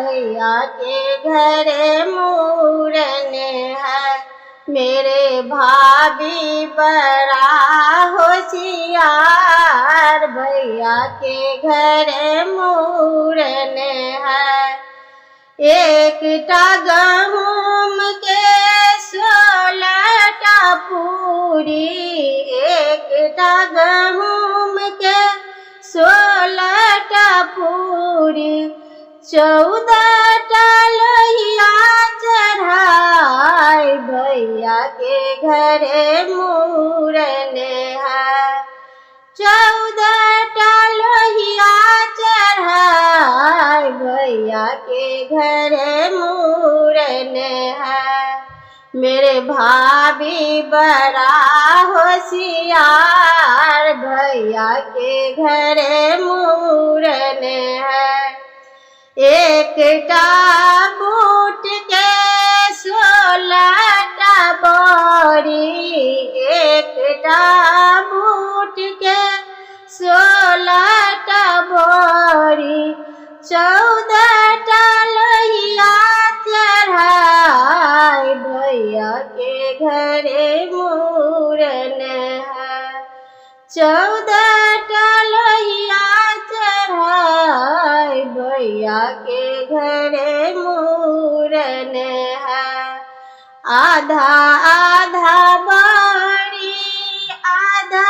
भैया के घरे मूरन है। मेरे भाभी बड़ा होशियार, भैया के घरे मूरन है। एकटा गहूम के 16टा पूरी, एकटा गहूम के 16टा पूरी, 14टा लोहिया चढ़ाई, भैया के घरे मूरन है। 14टा लोहिया चढ़ाई, भैया के घरे मूरन है। मेरे भाभी बड़ा होशियार, भैया के घरे मूरन है। एकटा बूट के 16टा बोरी, एकटा बूट के 16टा बोरी, 14टा लोहिया चढ़ाई, भैया के घरे मूरन है। 14टा लोहिया चढ़ाई, भैया के घरे मूरन है। आधा आधा बड़ी, आधा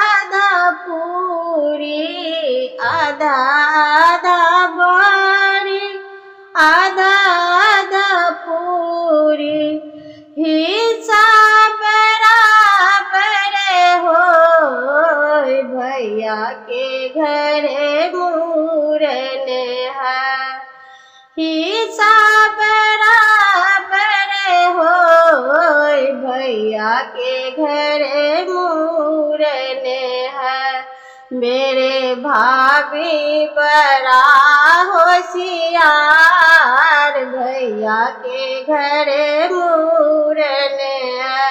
आधा पूरी, आधा आधा बड़ी, आधा आधा पूरी, हिस्सा बराबर हो, भैया के घरे मूरन है। हिस्सा बराबर हो, भैया के घरे मूरन है। मेरे भाभी बड़ा होशियार, भैया के घरे मूरन है।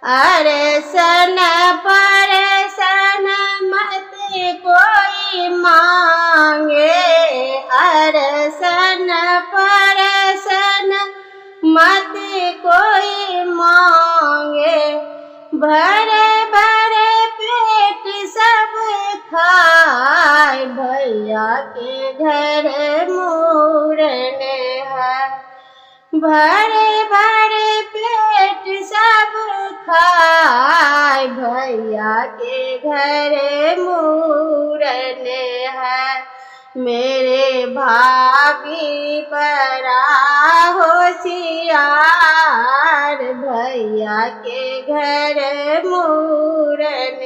अरे सन पर सन मत कोई मांगे, अरे सन पर सन मत कोई मांगे, भरे भरे पेट सब खाए, भैया के घरे मूरन है। भरे भरे पेट सब खाए, भैया के घरे मूरन है। मेरे भाभी बड़ा होशियार, भैया के घरे मूरन